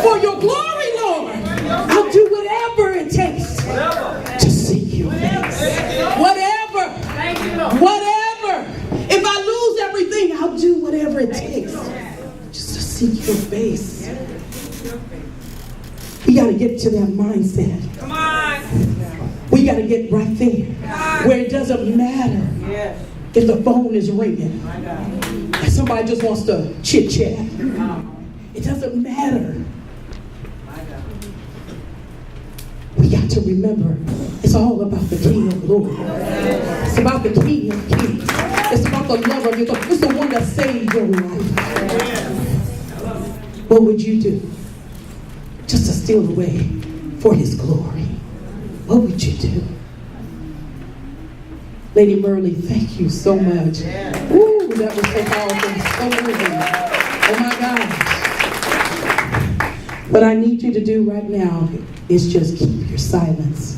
For your glory, Lord. I'll do whatever it takes to seek your face. Whatever. If I lose everything, I'll do whatever it takes just to seek your face. We got to get to that mindset. Come on. We got to get right there where it doesn't matter if the phone is ringing and somebody just wants to chit chat. It doesn't matter. We got to remember it's all about the King of Glory. It's about the King of Kings. It's about the love of your God. It's the one that saved your life. What would you do just to steal away for his glory? What would you do? Lady Merle, thank you so much. Ooh, that was so powerful. So moving. Oh my God. What I need you to do right now is just keep your silence.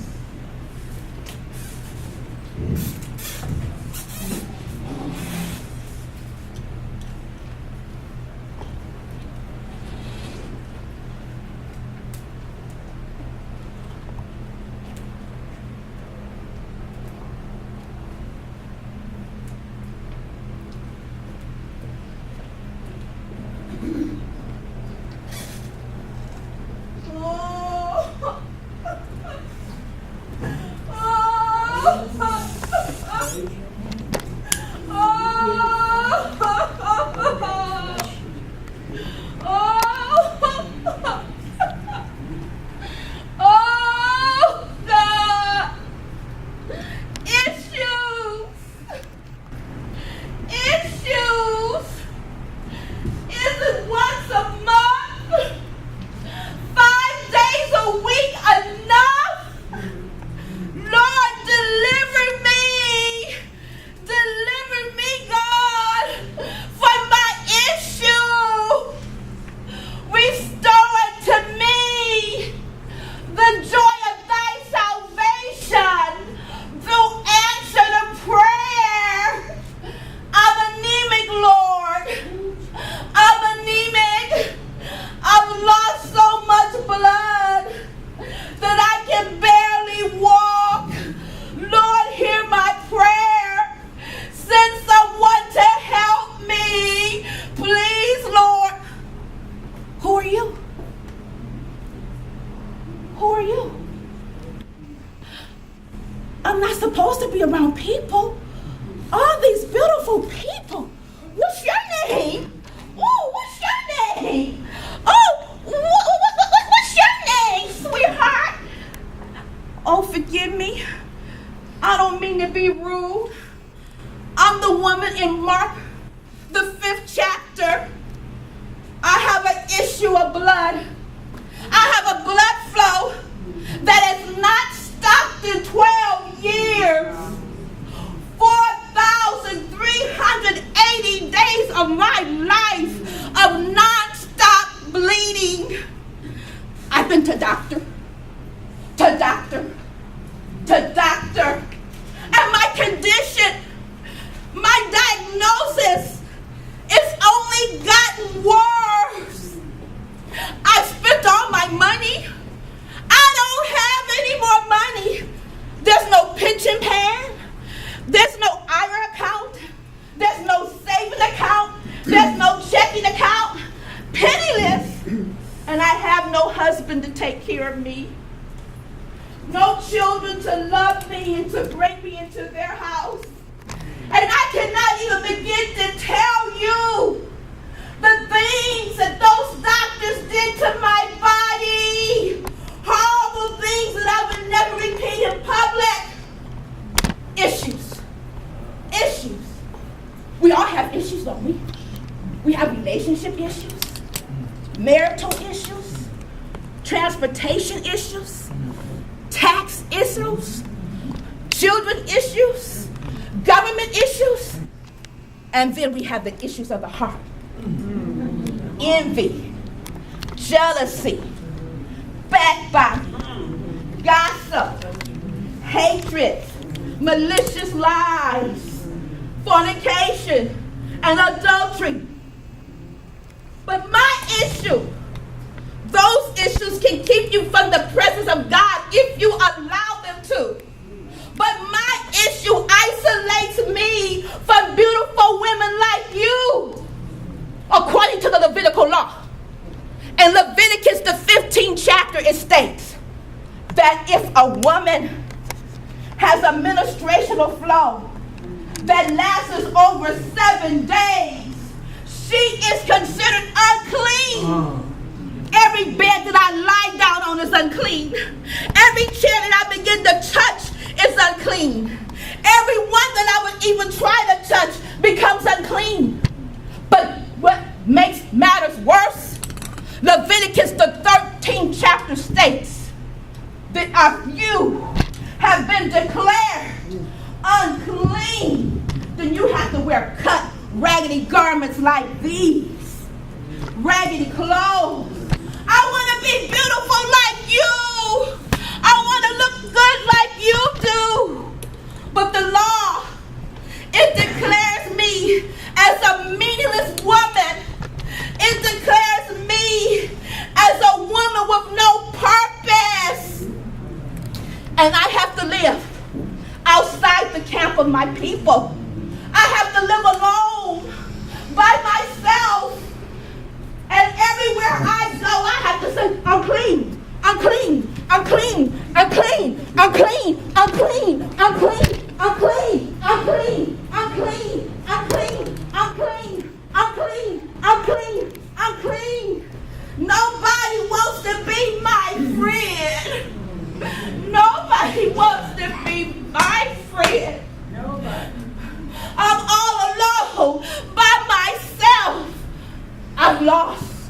Transportation issues, tax issues, children issues, government issues, and then we have the issues of the heart. Envy, jealousy, backbiting, gossip, hatred, malicious lies, fornication, and adultery. But my issue, those of God if you allow them to. But my issue isolates me from beautiful women like you, according to the Levitical law. In Leviticus, the 15th chapter, it states that if a woman has a menstruational flow that lasts over 7 days, she is considered unclean. Every bed that I lie down on is unclean. Every chair that I begin to touch is unclean. Every one that I would even try to touch becomes unclean. But what makes matters worse, Leviticus the 13th chapter states that if you have been declared unclean, then you have to wear cut, raggedy garments like these. Raggedy clothes. I want to be beautiful like you. I want to look good like you do. But the law, it declares me as a meaningless woman. It declares me as a woman with no purpose. And I have to live outside the camp of my people. I have to live alone by myself. And everywhere I go, I have to say, I'm clean, I'm clean, I'm clean, I'm clean, I'm clean, I'm clean, I'm clean, I'm clean, I'm clean, I'm clean, I'm clean, I'm clean, I'm clean, I'm clean, I'm clean. Nobody wants to be my friend. Nobody wants to be my friend. Nobody. I'm all alone by myself. I've lost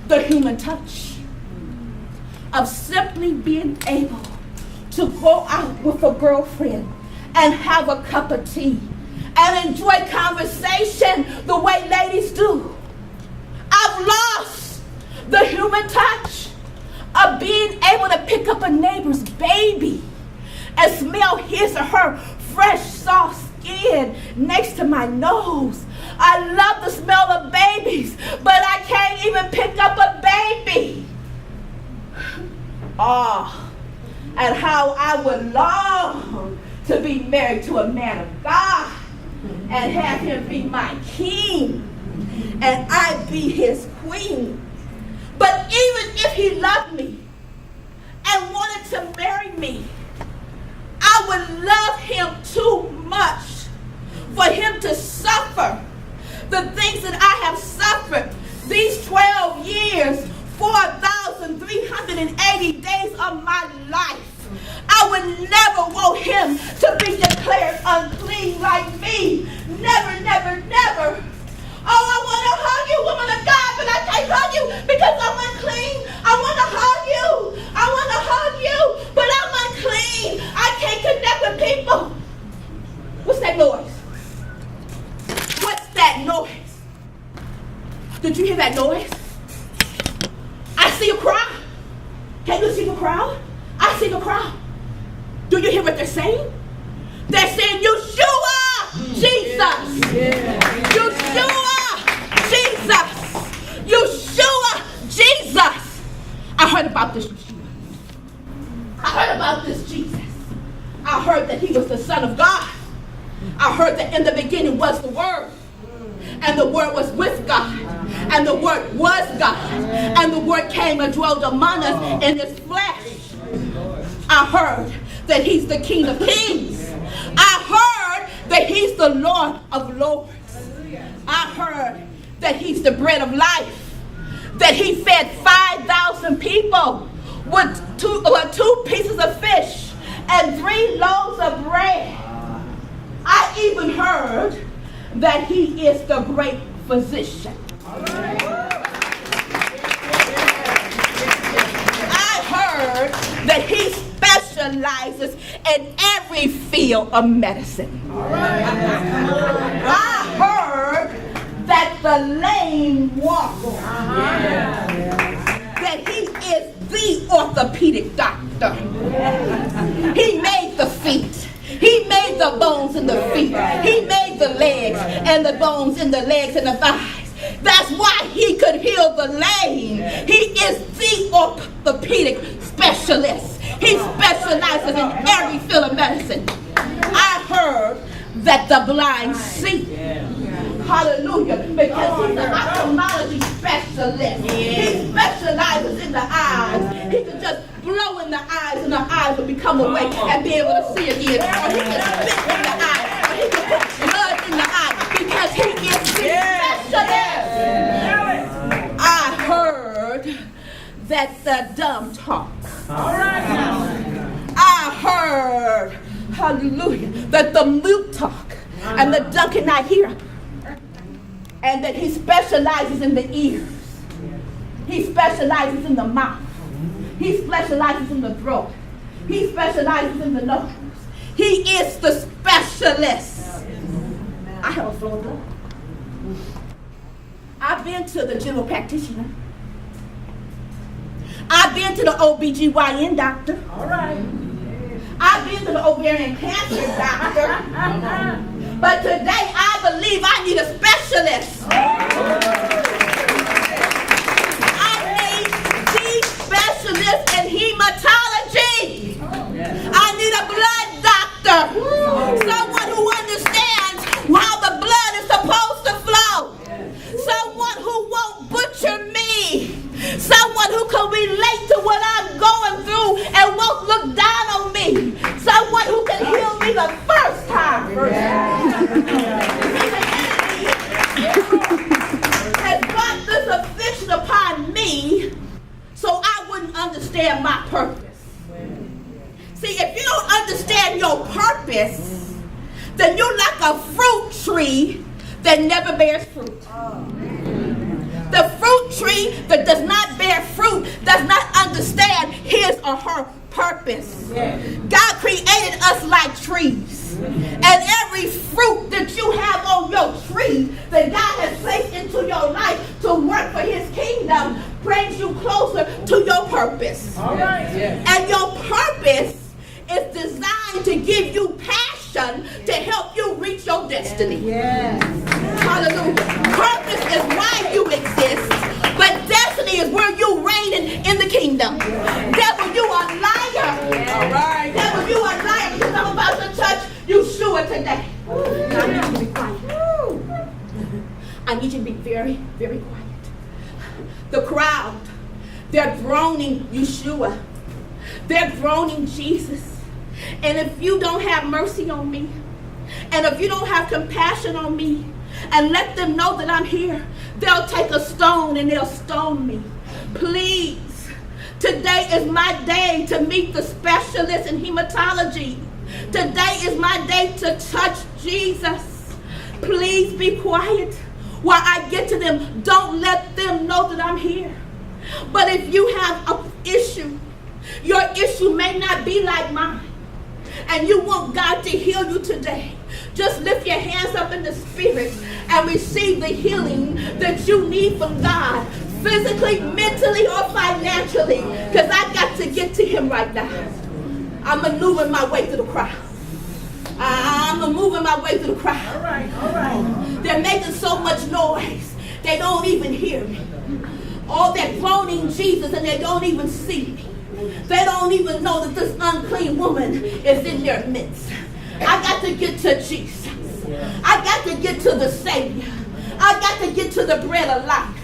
the human touch of simply being able to go out with a girlfriend and have a cup of tea and enjoy conversation the way ladies do. I've lost the human touch of being able to pick up a neighbor's baby and smell his or her fresh, soft skin next to my nose. I love the smell of babies, but I can't even pick up a baby. Oh, and how I would long to be married to a man of God and have him be my king and I be his queen. But even if he loved me and wanted to marry me, I would love him too much for him to suffer the things that I have suffered these 12 years, 4,380 days of my life. I would never want him to be declared unclean like me. Never, never, never. Oh, I want to hug you, woman of God, but I can't hug you because I'm unclean. I want to hug you. I want to hug you, but I'm unclean. I can't connect with people. What's that noise? What's that noise? Did you hear that noise? I see a crowd. Can you see the crowd? I see the crowd. Do you hear what they're saying? They're saying, Yeshua, Jesus. Yeshua, Jesus. Yeshua, Jesus. I heard about this Yeshua. I heard about this Jesus. I heard that he was the Son of God. I heard that in the beginning was the Word. And the Word was with God. And the Word was God. And the Word came and dwelled among us in his flesh. I heard that he's the King of Kings. I heard that he's the Lord of Lords. I heard that he's the bread of life. That he fed 5,000 people with two pieces of fish and 3 loaves of bread. I even heard that he is the great physician. I heard that he specializes in every field of medicine. I heard that the lame walk. That he is the orthopedic doctor. He made the feet. He made the bones in the feet. He made the legs and the bones in the legs and the thighs. That's why he could heal the lame. He is the orthopedic specialist. in every field of medicine. I heard that the blind see. Hallelujah. Because he's an ophthalmology specialist. He specializes in the eyes. He can just blow in the eyes and the eyes will become awake and be able to see again. Or he can spit in the eye. Or he can put blood in the eye. Because he is the specialist. I heard that the dumb talk. I heard, hallelujah, that the mute talk and the dumb cannot hear. And that he specializes in the ears. He specializes in the mouth. He specializes in the throat. He specializes in the nose. He is the specialist. I have a flow of blood. I've been to the general practitioner. I've been to the OBGYN doctor. All right. I've been to the ovarian cancer doctor. But today I believe I need a specialist. I need the specialist in hematology. I need a blood doctor. Someone who understands how the blood is supposed to flow. Someone who won't butcher me. Someone who can relate to what I'm going through and won't look down on me. Someone who can heal me the first time. The enemy has brought this affliction upon me so I wouldn't understand my purpose. See, if you don't understand your purpose, then you're like a fruit tree that never bears fruit. The fruit tree that does not bear fruit does not understand his or her purpose. God created us like trees. And every fruit that you have on your tree that God has placed into your life to work for his kingdom brings you closer to your purpose. All right. And your purpose is designed to give you passion to help you reach your destiny. Yes. Hallelujah. Purpose is why you exist, but destiny is where you reign in the kingdom. Devil, you are a liar. All right. Devil, you are a liar because I'm about to touch Yeshua today. I need you to be quiet. I need you to be very, very quiet. The crowd, they're groaning Yeshua. They're groaning Jesus. And if you don't have mercy on me, and if you don't have compassion on me, and let them know that I'm here, they'll take a stone and they'll stone me. Please, today is my day to meet the specialist in hematology. Today is my day to touch Jesus. Please be quiet while I get to them. Don't let them know that I'm here. But if you have an issue, your issue may not be like mine, and you want God to heal you today, just lift your hands up in the spirit and receive the healing that you need from God, physically, mentally, or financially, because I got to get to him right now. I'm maneuvering my way through the crowd. I'm moving my way through the crowd. All right. They're making so much noise, they don't even hear me. All they're groaning Jesus and they don't even see me. They don't even know that this unclean woman is in their midst. I got to get to Jesus. I got to get to the Savior. I got to get to the bread of life.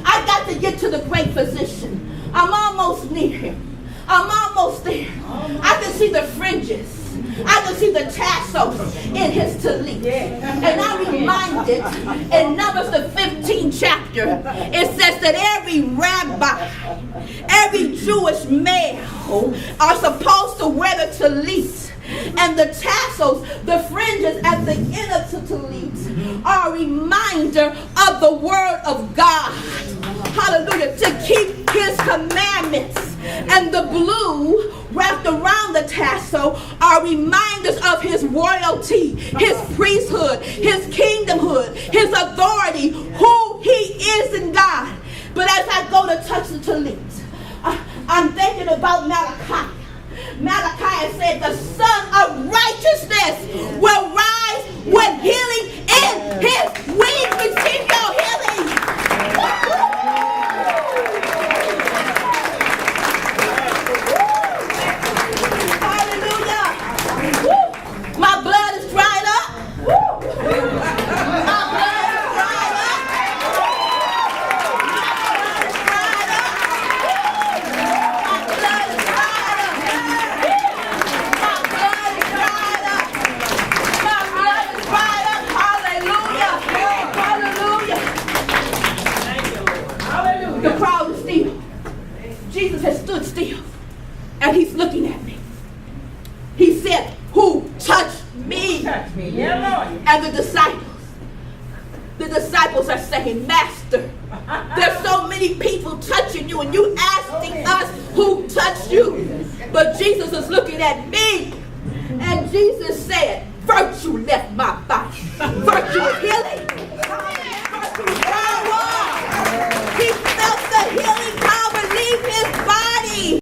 I got to get to the great physician. I'm almost near him. I'm almost there. I can see the fringes. I can see the tassels in his tallit. And I'm reminded in Numbers the 15th chapter, it says that every rabbi, every Jewish male are supposed to wear the tallit. And the tassels, the fringes at the end of the tallit are a reminder of the word of God. Hallelujah. To keep his commandments. And the blue wrapped around the tassel are reminders of his royalty, his priesthood, his kingdomhood, his authority, who he is in God. But as I go to touch the tallit, I'm thinking about Malachi. Malachi said the Son of Righteousness will rise with healing in his wings. Receive your healing. Hallelujah. Jesus has stood still and he's looking at me. He said, who touched me? Yeah, Lord. And the disciples are saying, Master, there's so many people touching you and you asking us who touched you. But Jesus is looking at me. And Jesus said, virtue left my body. Virtue is healing.